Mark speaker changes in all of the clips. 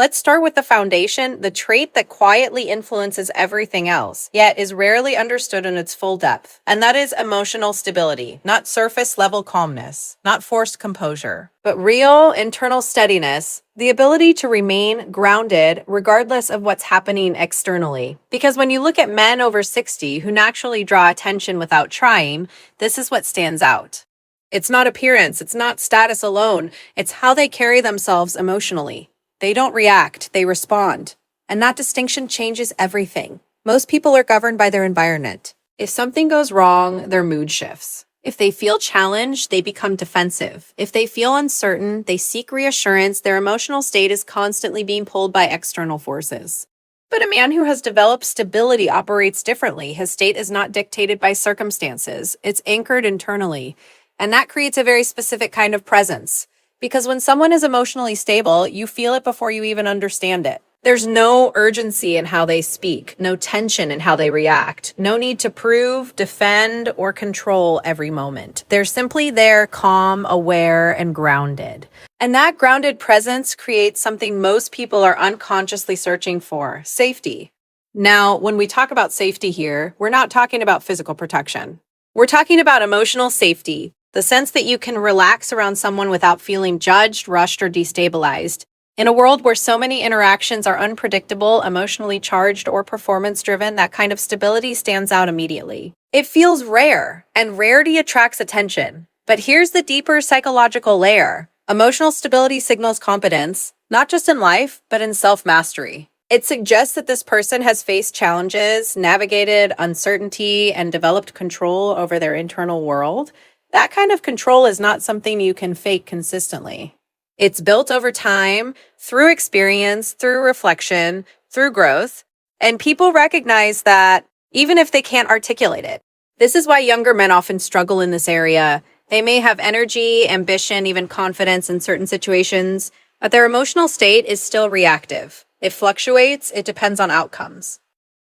Speaker 1: Let's start with the foundation, the trait that quietly influences everything else, yet is rarely understood in its full depth. And that is emotional stability, not surface level calmness, not forced composure, but real internal steadiness, the ability to remain grounded regardless of what's happening externally. Because when you look at men over 60 who naturally draw attention without trying, this is what stands out. It's not appearance, it's not status alone, it's how they carry themselves emotionally. They don't react, they respond. And that distinction changes everything. Most people are governed by their environment. If something goes wrong, their mood shifts. If they feel challenged, they become defensive. If they feel uncertain, they seek reassurance. Their emotional state is constantly being pulled by external forces. But a man who has developed stability operates differently. His state is not dictated by circumstances. It's anchored internally. And that creates a very specific kind of presence. Because when someone is emotionally stable, you feel it before you even understand it. There's no urgency in how they speak, no tension in how they react, no need to prove, defend, or control every moment. They're simply there, calm, aware, and grounded. And that grounded presence creates something most people are unconsciously searching for: safety. Now, when we talk about safety here, we're not talking about physical protection. We're talking about emotional safety. The sense that you can relax around someone without feeling judged, rushed, or destabilized. In a world where so many interactions are unpredictable, emotionally charged, or performance-driven, that kind of stability stands out immediately. It feels rare, and rarity attracts attention. But here's the deeper psychological layer. Emotional stability signals competence, not just in life, but in self-mastery. It suggests that this person has faced challenges, navigated uncertainty, and developed control over their internal world. That kind of control is not something you can fake consistently. It's built over time, through experience, through reflection, through growth, and people recognize that even if they can't articulate it. This is why younger men often struggle in this area. They may have energy, ambition, even confidence in certain situations, but their emotional state is still reactive. It fluctuates, it depends on outcomes.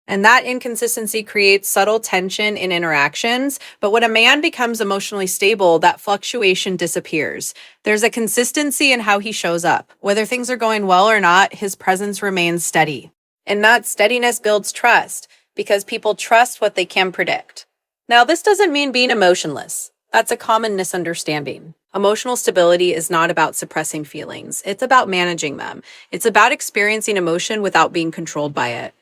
Speaker 1: And that inconsistency creates subtle tension in interactions. But when a man becomes emotionally stable, that fluctuation disappears. There's a consistency in how he shows up. Whether things are going well or not, his presence remains steady. And that steadiness builds trust, because people trust what they can predict. Now, this doesn't mean being emotionless. That's a common misunderstanding. Emotional stability is not about suppressing feelings. It's about managing them. It's about experiencing emotion without being controlled by it.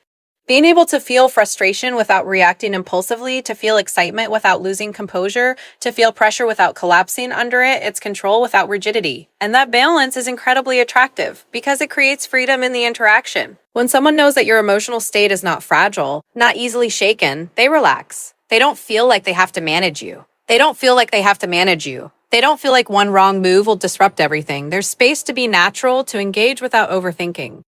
Speaker 1: Being able to feel frustration without reacting impulsively, to feel excitement without losing composure, to feel pressure without collapsing under it, it's control without rigidity. And that balance is incredibly attractive because it creates freedom in the interaction. When someone knows that your emotional state is not fragile, not easily shaken, they relax. They don't feel like they have to manage you. They don't feel like one wrong move will disrupt everything. There's space to be natural, to engage without overthinking.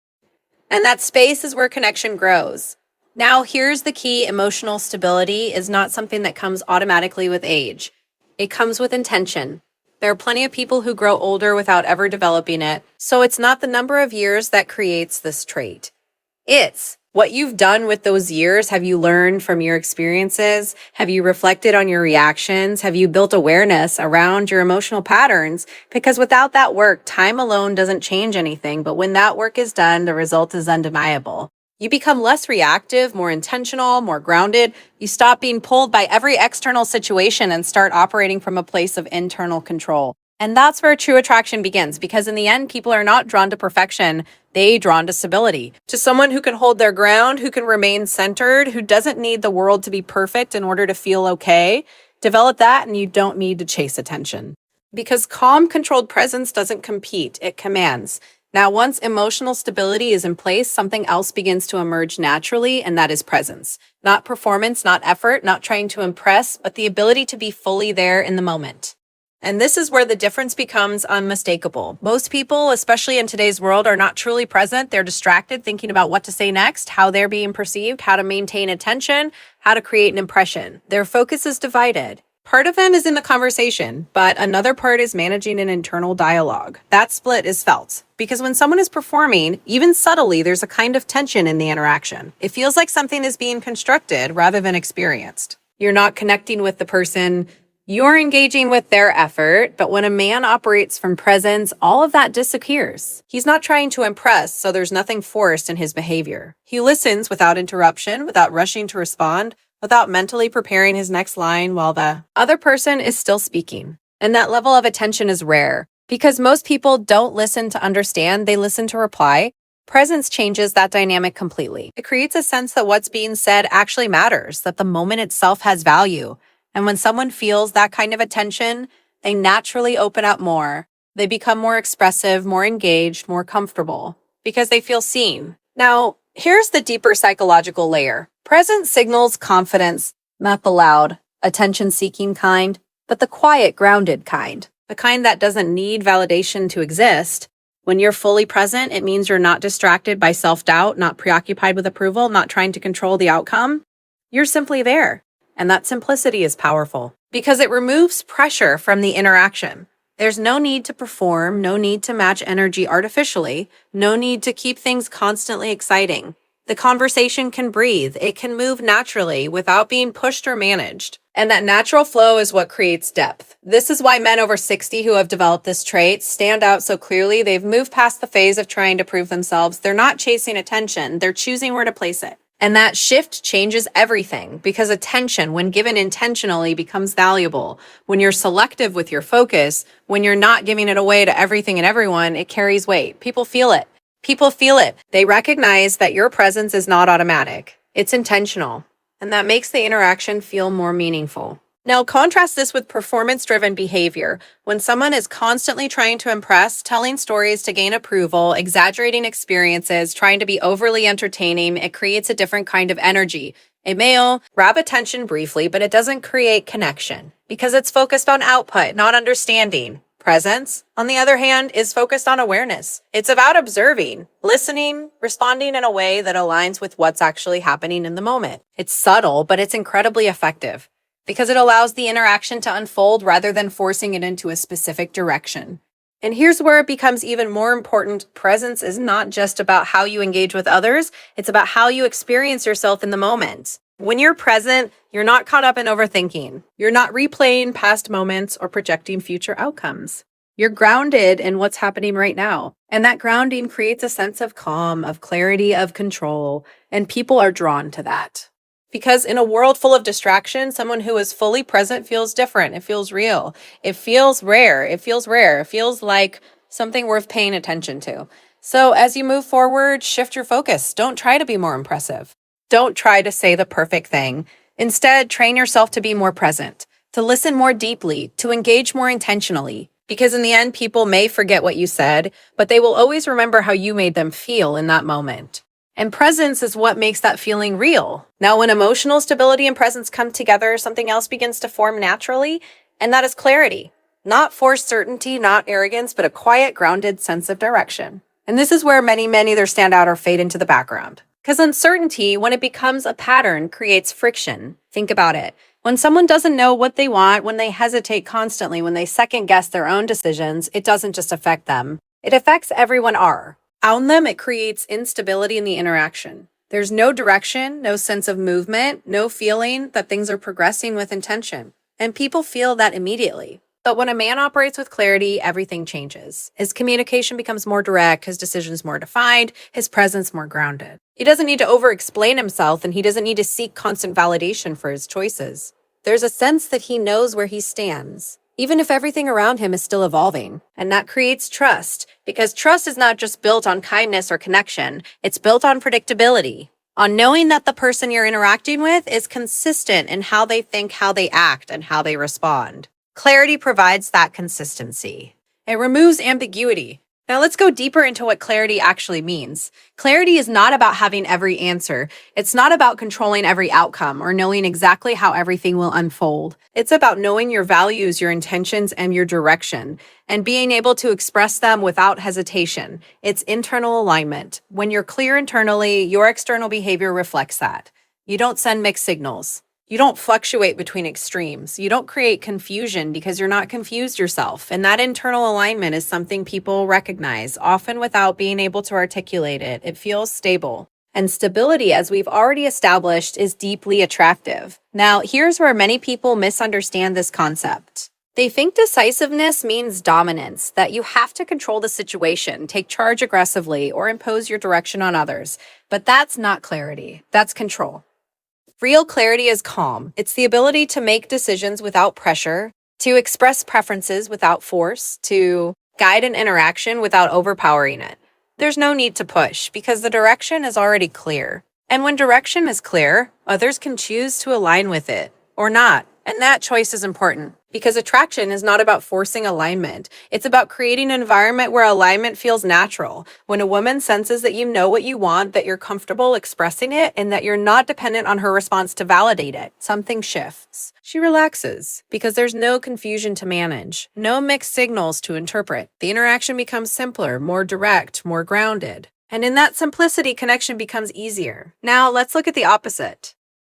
Speaker 1: And that space is where connection grows. Now, here's the key. Emotional stability is not something that comes automatically with age. It comes with intention. There are plenty of people who grow older without ever developing it. So it's not the number of years that creates this trait. It's what you've done with those years. Have you learned from your experiences? Have you reflected on your reactions? Have you built awareness around your emotional patterns? Because without that work, time alone doesn't change anything. But when that work is done, the result is undeniable. You become less reactive, more intentional, more grounded. You stop being pulled by every external situation and start operating from a place of internal control. And that's where true attraction begins, because in the end, people are not drawn to perfection. They're drawn to stability, to someone who can hold their ground, who can remain centered, who doesn't need the world to be perfect in order to feel okay. Develop that and you don't need to chase attention. Because calm, controlled presence doesn't compete, it commands. Now, once emotional stability is in place, something else begins to emerge naturally, and that is presence. Not performance, not effort, not trying to impress, but the ability to be fully there in the moment. And this is where the difference becomes unmistakable. Most people, especially in today's world, are not truly present. They're distracted, thinking about what to say next, how they're being perceived, how to maintain attention, how to create an impression. Their focus is divided. Part of them is in the conversation, but another part is managing an internal dialogue. That split is felt because when someone is performing, even subtly, there's a kind of tension in the interaction. It feels like something is being constructed rather than experienced. You're not connecting with the person You're engaging with their effort, but when a man operates from presence, all of that disappears. He's not trying to impress, so there's nothing forced in his behavior. He listens without interruption, without rushing to respond, without mentally preparing his next line while the other person is still speaking. And that level of attention is rare because most people don't listen to understand, they listen to reply. Presence changes that dynamic completely. It creates a sense that what's being said actually matters, that the moment itself has value. And when someone feels that kind of attention, they naturally open up more. They become more expressive, more engaged, more comfortable because they feel seen. Now, here's the deeper psychological layer. Presence signals confidence, not the loud, attention-seeking kind, but the quiet, grounded kind, the kind that doesn't need validation to exist. When you're fully present, it means you're not distracted by self-doubt, not preoccupied with approval, not trying to control the outcome. You're simply there. And that simplicity is powerful because it removes pressure from the interaction. There's no need to perform, no need to match energy artificially, no need to keep things constantly exciting. The conversation can breathe, it can move naturally without being pushed or managed. And that natural flow is what creates depth. This is why men over 60 who have developed this trait stand out so clearly. They've moved past the phase of trying to prove themselves. They're not chasing attention, they're choosing where to place it. And that shift changes everything because attention, when given intentionally, becomes valuable. When you're selective with your focus, when you're not giving it away to everything and everyone, it carries weight. People feel it. People feel it. They recognize that your presence is not automatic. It's intentional. And that makes the interaction feel more meaningful. Now, contrast this with performance-driven behavior. When someone is constantly trying to impress, telling stories to gain approval, exaggerating experiences, trying to be overly entertaining, it creates a different kind of energy. It may grab attention briefly, but it doesn't create connection because it's focused on output, not understanding. Presence, on the other hand, is focused on awareness. It's about observing, listening, responding in a way that aligns with what's actually happening in the moment. It's subtle, but it's incredibly effective because it allows the interaction to unfold rather than forcing it into a specific direction. And here's where it becomes even more important. Presence is not just about how you engage with others, it's about how you experience yourself in the moment. When you're present, you're not caught up in overthinking. You're not replaying past moments or projecting future outcomes. You're grounded in what's happening right now. And that grounding creates a sense of calm, of clarity, of control, and people are drawn to that. Because in a world full of distraction, someone who is fully present feels different. It feels real. It feels rare. It feels like something worth paying attention to. So as you move forward, shift your focus. Don't try to be more impressive. Don't try to say the perfect thing. Instead, train yourself to be more present, to listen more deeply, to engage more intentionally. Because in the end, people may forget what you said, but they will always remember how you made them feel in that moment. And presence is what makes that feeling real. Now, when emotional stability and presence come together, something else begins to form naturally, and that is clarity. Not forced certainty, not arrogance, but a quiet, grounded sense of direction. And this is where many either stand out or fade into the background. Because uncertainty, when it becomes a pattern, creates friction. Think about it. When someone doesn't know what they want, when they hesitate constantly, when they second guess their own decisions, it doesn't just affect them. It affects everyone. Around them, it creates instability in the interaction. There's no direction, no sense of movement, no feeling that things are progressing with intention. And people feel that immediately. But when a man operates with clarity, everything changes. His communication becomes more direct, his decisions more defined, his presence more grounded. He doesn't need to over-explain himself, and he doesn't need to seek constant validation for his choices. There's a sense that he knows where he stands, even if everything around him is still evolving. And that creates trust, because trust is not just built on kindness or connection, it's built on predictability, on knowing that the person you're interacting with is consistent in how they think, how they act, and how they respond. Clarity provides that consistency. It removes ambiguity. Now let's go deeper into what clarity actually means. Clarity is not about having every answer. It's not about controlling every outcome or knowing exactly how everything will unfold. It's about knowing your values, your intentions, and your direction, and being able to express them without hesitation. It's internal alignment. When you're clear internally, your external behavior reflects that. You don't send mixed signals. You don't fluctuate between extremes. You don't create confusion because you're not confused yourself. And that internal alignment is something people recognize, often without being able to articulate it. It feels stable. And stability, as we've already established, is deeply attractive. Now, here's where many people misunderstand this concept. They think decisiveness means dominance, that you have to control the situation, take charge aggressively, or impose your direction on others. But that's not clarity, that's control. Real clarity is calm. It's the ability to make decisions without pressure, to express preferences without force, to guide an interaction without overpowering it. There's no need to push because the direction is already clear. And when direction is clear, others can choose to align with it or not. And that choice is important because attraction is not about forcing alignment. It's about creating an environment where alignment feels natural. When a woman senses that you know what you want, that you're comfortable expressing it, and that you're not dependent on her response to validate it, something shifts. She relaxes because there's no confusion to manage, no mixed signals to interpret. The interaction becomes simpler, more direct, more grounded. And in that simplicity, connection becomes easier. Now, let's look at the opposite.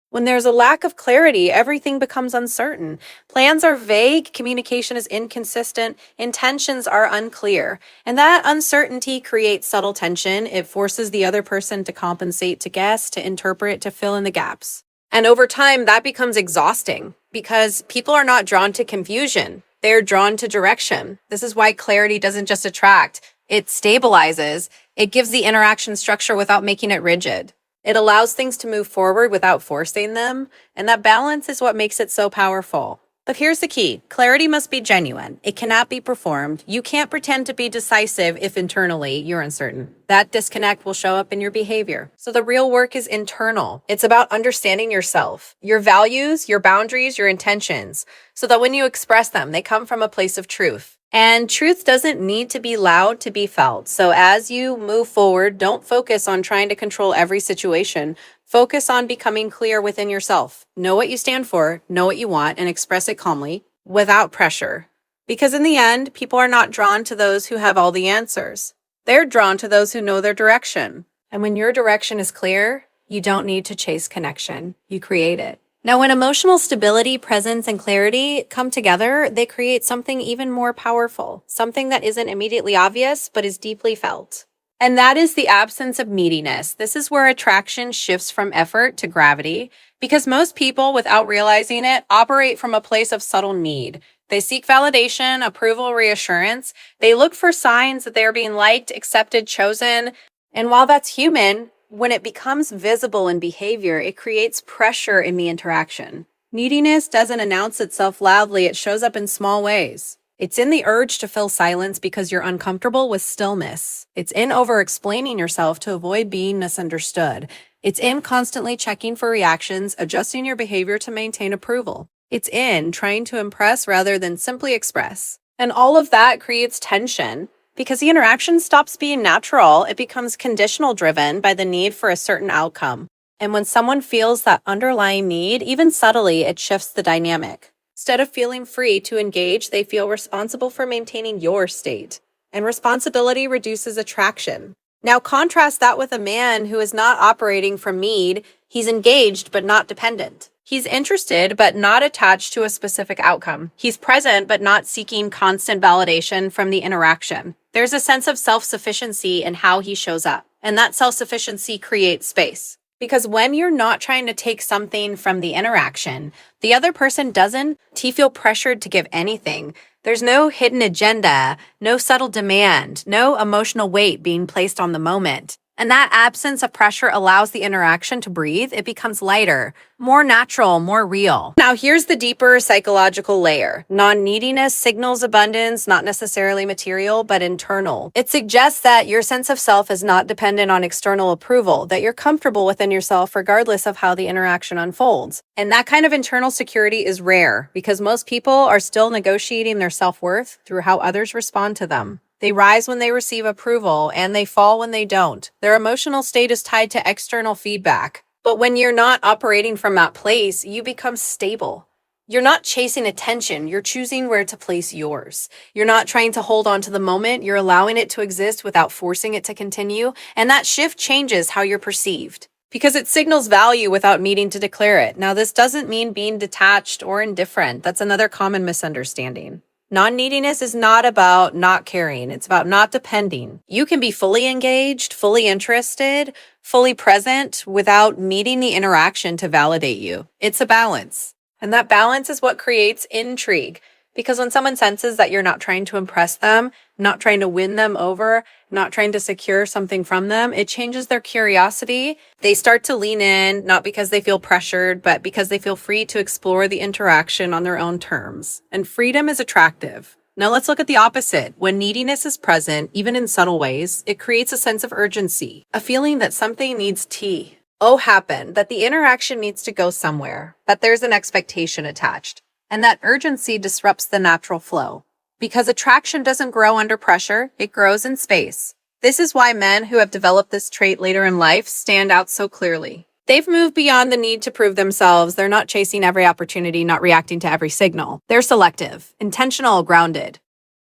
Speaker 1: When there's a lack of clarity, everything becomes uncertain. Plans are vague, communication is inconsistent, intentions are unclear. And that uncertainty creates subtle tension. It forces the other person to compensate, to guess, to interpret, to fill in the gaps. And over time, that becomes exhausting because people are not drawn to confusion. They're drawn to direction. This is why clarity doesn't just attract, it stabilizes. It gives the interaction structure without making it rigid. It allows things to move forward without forcing them, and that balance is what makes it so powerful. But here's the key. Clarity must be genuine. It cannot be performed. You can't pretend to be decisive if internally you're uncertain. That disconnect will show up in your behavior. So the real work is internal. It's about understanding yourself, your values, your boundaries, your intentions, so that when you express them, they come from a place of truth. And truth doesn't need to be loud to be felt. So as you move forward, don't focus on trying to control every situation. Focus on becoming clear within yourself. Know what you stand for, know what you want, and express it calmly without pressure. Because in the end, people are not drawn to those who have all the answers. They're drawn to those who know their direction. And when your direction is clear, you don't need to chase connection. You create it. Now, when emotional stability, presence, and clarity come together, they create something even more powerful, something that isn't immediately obvious, but is deeply felt. And that is the absence of neediness. This is where attraction shifts from effort to gravity, because most people, without realizing it, operate from a place of subtle need. They seek validation, approval, reassurance. They look for signs that they are being liked, accepted, chosen. And while that's human, when it becomes visible in behavior, it creates pressure in the interaction. Neediness doesn't announce itself loudly, it shows up in small ways. It's in the urge to fill silence because you're uncomfortable with stillness. It's in over-explaining yourself to avoid being misunderstood. It's in constantly checking for reactions, adjusting your behavior to maintain approval. It's in trying to impress rather than simply express. And all of that creates tension. Because the interaction stops being natural, it becomes conditional driven by the need for a certain outcome. And when someone feels that underlying need, even subtly, it shifts the dynamic. Instead of feeling free to engage, they feel responsible for maintaining your state. And responsibility reduces attraction. Now contrast that with a man who is not operating from need. He's engaged but not dependent. He's interested but not attached to a specific outcome. He's present but not seeking constant validation from the interaction. There's a sense of self-sufficiency in how he shows up, and that self-sufficiency creates space. Because when you're not trying to take something from the interaction, the other person doesn't feel pressured to give anything. There's no hidden agenda, no subtle demand, no emotional weight being placed on the moment. And that absence of pressure allows the interaction to breathe. It becomes lighter, more natural, more real. Now, here's the deeper psychological layer. Non-neediness signals abundance, not necessarily material, but internal. It suggests that your sense of self is not dependent on external approval, that you're comfortable within yourself regardless of how the interaction unfolds. And that kind of internal security is rare because most people are still negotiating their self-worth through how others respond to them. They rise when they receive approval, and they fall when they don't. Their emotional state is tied to external feedback. But when you're not operating from that place, you become stable. You're not chasing attention, you're choosing where to place yours. You're not trying to hold on to the moment, you're allowing it to exist without forcing it to continue, and that shift changes how you're perceived. Because it signals value without needing to declare it. Now, this doesn't mean being detached or indifferent. That's another common misunderstanding. Non-neediness is not about not caring. It's about not depending. You can be fully engaged, fully interested, fully present without needing the interaction to validate you. It's a balance. And that balance is what creates intrigue. Because when someone senses that you're not trying to impress them, not trying to win them over, not trying to secure something from them, it changes their curiosity. They start to lean in, not because they feel pressured, but because they feel free to explore the interaction on their own terms. And freedom is attractive. Now let's look at the opposite. When neediness is present, even in subtle ways, it creates a sense of urgency, a feeling that something needs tea. Happen, that the interaction needs to go somewhere, that there's an expectation attached. And that urgency disrupts the natural flow. Because attraction doesn't grow under pressure, it grows in space. This is why men who have developed this trait later in life stand out so clearly. They've moved beyond the need to prove themselves. They're not chasing every opportunity, not reacting to every signal. They're selective, intentional, grounded.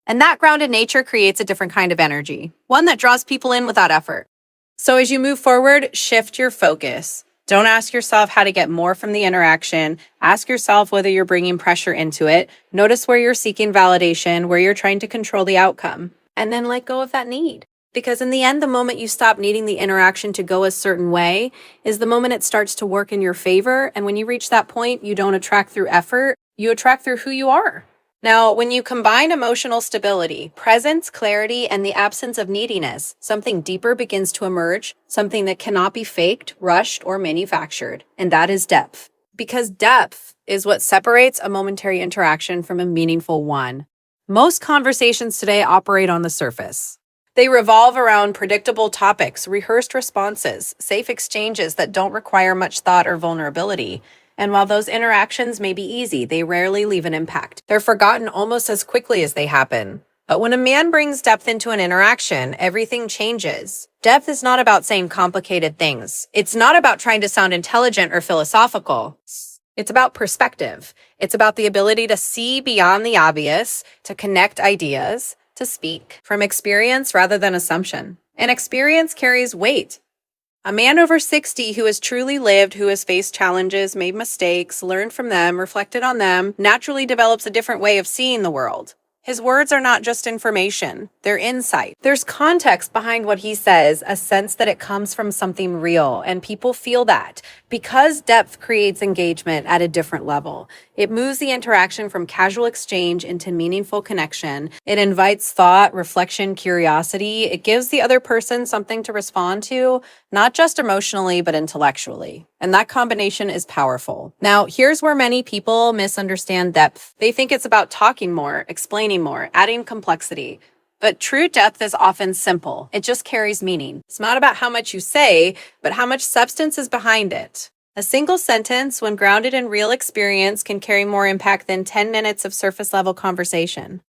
Speaker 1: And that grounded nature creates a different kind of energy, one that draws people in without effort. So as you move forward, shift your focus. Don't ask yourself how to get more from the interaction. Ask yourself whether you're bringing pressure into it. Notice where you're seeking validation, where you're trying to control the outcome, and then let go of that need. Because in the end, the moment you stop needing the interaction to go a certain way is the moment it starts to work in your favor. And when you reach that point, you don't attract through effort, you attract through who you are. Now, when you combine emotional stability, presence, clarity, and the absence of neediness, something deeper begins to emerge, something that cannot be faked, rushed, or manufactured, and that is depth. Because depth is what separates a momentary interaction from a meaningful one. Most conversations today operate on the surface. They revolve around predictable topics, rehearsed responses, safe exchanges that don't require much thought or vulnerability. And while those interactions may be easy, they rarely leave an impact. They're forgotten almost as quickly as they happen. But when a man brings depth into an interaction, everything changes. Depth is not about saying complicated things. It's not about trying to sound intelligent or philosophical. It's about perspective. It's about the ability to see beyond the obvious, to connect ideas, to speak from experience rather than assumption. And experience carries weight. A man over 60 who has truly lived, who has faced challenges, made mistakes, learned from them, reflected on them, naturally develops a different way of seeing the world. His words are not just information, they're insight. There's context behind what he says, a sense that it comes from something real, and people feel that. Because depth creates engagement at a different level. It moves the interaction from casual exchange into meaningful connection. It invites thought, reflection, curiosity. It gives the other person something to respond to, not just emotionally, but intellectually. And that combination is powerful. Now, here's where many people misunderstand depth. They think it's about talking more, explaining more, adding complexity. But true depth is often simple. It just carries meaning. It's not about how much you say, but how much substance is behind it. A single sentence, when grounded in real experience, can carry more impact than 10 minutes of surface-level conversation.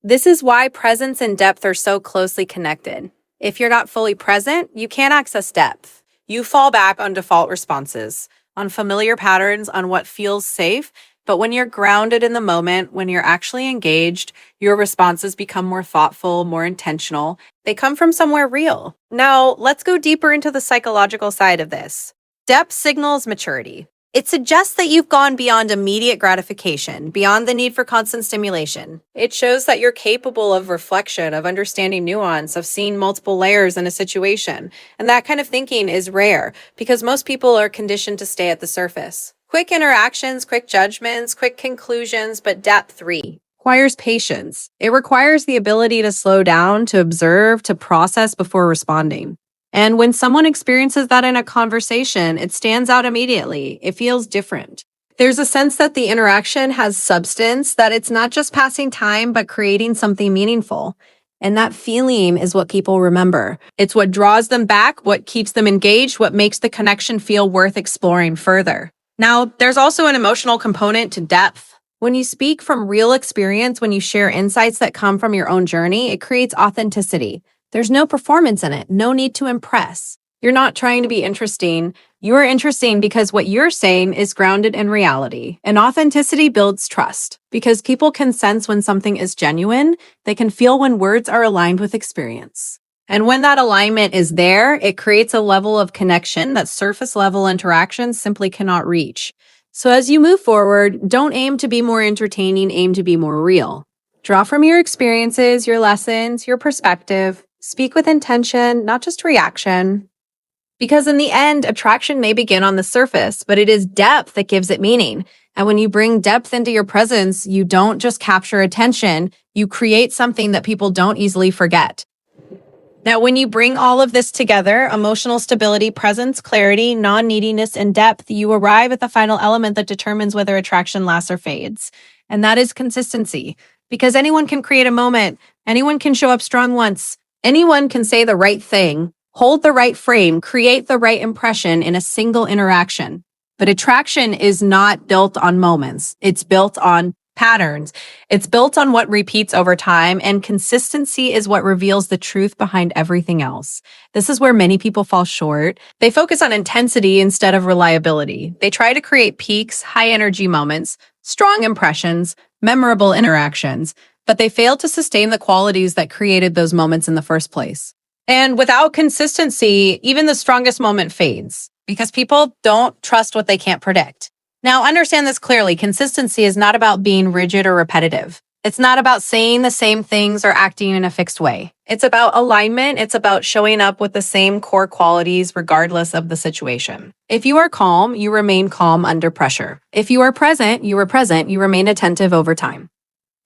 Speaker 1: This is why presence and depth are so closely connected. If you're not fully present, you can't access depth. You fall back on default responses, on familiar patterns, on what feels safe. But when you're grounded in the moment, when you're actually engaged, your responses become more thoughtful, more intentional. They come from somewhere real. Now, let's go deeper into the psychological side of this. Depth signals maturity. It suggests that you've gone beyond immediate gratification, beyond the need for constant stimulation. It shows that you're capable of reflection, of understanding nuance, of seeing multiple layers in a situation. And that kind of thinking is rare because most people are conditioned to stay at the surface. Quick interactions, quick judgments, quick conclusions, but depth requires patience. It requires the ability to slow down, to observe, to process before responding. And when someone experiences that in a conversation, it stands out immediately. It feels different. There's a sense that the interaction has substance, that it's not just passing time, but creating something meaningful. And that feeling is what people remember. It's what draws them back, what keeps them engaged, what makes the connection feel worth exploring further. Now, there's also an emotional component to depth. When you speak from real experience, when you share insights that come from your own journey, it creates authenticity. There's no performance in it, no need to impress. You're not trying to be interesting. You are interesting because what you're saying is grounded in reality. And authenticity builds trust because people can sense when something is genuine. They can feel when words are aligned with experience. And when that alignment is there, it creates a level of connection that surface level interactions simply cannot reach. So as you move forward, don't aim to be more entertaining, aim to be more real. Draw from your experiences, your lessons, your perspective. Speak with intention, not just reaction. Because in the end, attraction may begin on the surface, but it is depth that gives it meaning. And when you bring depth into your presence, you don't just capture attention, you create something that people don't easily forget. Now, when you bring all of this together, emotional stability, presence, clarity, non-neediness, and depth, you arrive at the final element that determines whether attraction lasts or fades. And that is consistency. Because anyone can create a moment, anyone can show up strong once, anyone can say the right thing, hold the right frame, create the right impression in a single interaction. But attraction is not built on moments. It's built on patterns. It's built on what repeats over time, and consistency is what reveals the truth behind everything else. This is where many people fall short. They focus on intensity instead of reliability. They try to create peaks, high energy moments, strong impressions, memorable interactions, but they fail to sustain the qualities that created those moments in the first place. And without consistency, even the strongest moment fades because people don't trust what they can't predict. Now, understand this clearly. Consistency is not about being rigid or repetitive. It's not about saying the same things or acting in a fixed way. It's about alignment. It's about showing up with the same core qualities regardless of the situation. If you are calm, you remain calm under pressure. If you are present, you remain attentive over time.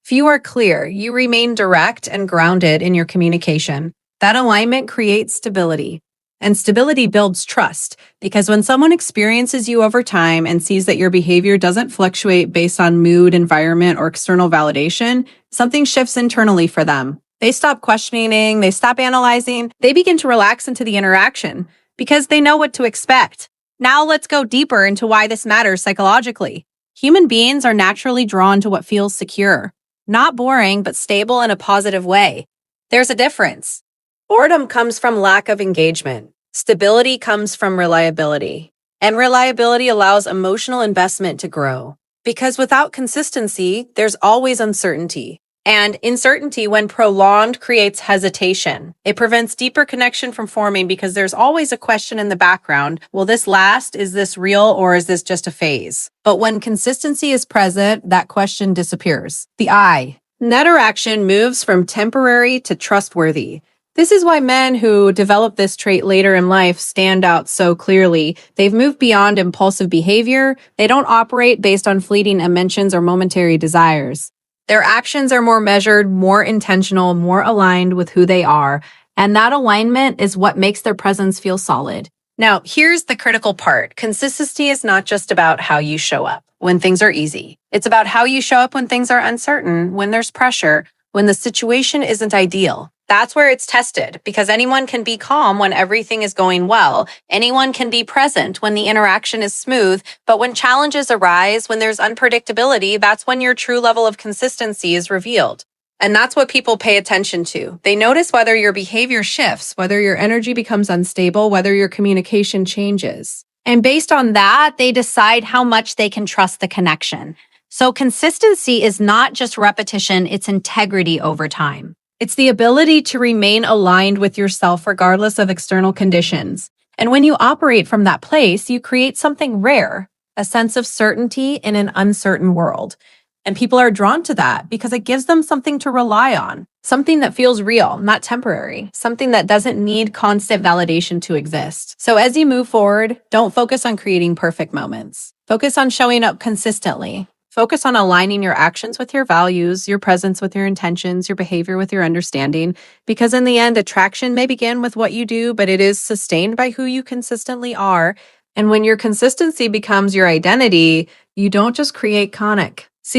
Speaker 1: If you are clear, you remain direct and grounded in your communication. That alignment creates stability. And stability builds trust, because when someone experiences you over time and sees that your behavior doesn't fluctuate based on mood, environment, or external validation, something shifts internally for them. They stop questioning, they stop analyzing, they begin to relax into the interaction because they know what to expect. Now let's go deeper into why this matters psychologically. Human beings are naturally drawn to what feels secure, not boring, but stable in a positive way. There's a difference. Boredom comes from lack of engagement. Stability comes from reliability. And reliability allows emotional investment to grow. Because without consistency, there's always uncertainty. And uncertainty, when prolonged, creates hesitation. It prevents deeper connection from forming because there's always a question in the background. Will this last? Is this real? Or is this just a phase? But when consistency is present, that question disappears. The I. Interaction moves from temporary to trustworthy. This is why men who develop this trait later in life stand out so clearly. They've moved beyond impulsive behavior. They don't operate based on fleeting emotions or momentary desires. Their actions are more measured, more intentional, more aligned with who they are. And that alignment is what makes their presence feel solid. Now, here's the critical part. Consistency is not just about how you show up when things are easy. It's about how you show up when things are uncertain, when there's pressure, when the situation isn't ideal. That's where it's tested, because anyone can be calm when everything is going well. Anyone can be present when the interaction is smooth, but when challenges arise, when there's unpredictability, that's when your true level of consistency is revealed. And that's what people pay attention to. They notice whether your behavior shifts, whether your energy becomes unstable, whether your communication changes. And based on that, they decide how much they can trust the connection. So consistency is not just repetition, it's integrity over time. It's the ability to remain aligned with yourself regardless of external conditions. And when you operate from that place, you create something rare, a sense of certainty in an uncertain world. And people are drawn to that because it gives them something to rely on, something that feels real, not temporary, something that doesn't need constant validation to exist. So as you move forward, don't focus on creating perfect moments. Focus on showing up consistently. Focus on aligning your actions with your values, your presence with your intentions, your behavior with your understanding, because in the end, attraction may begin with what you do, but it is sustained by who you consistently are. And when your consistency becomes your identity, you don't just create conic. So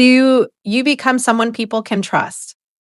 Speaker 1: you become someone people can trust.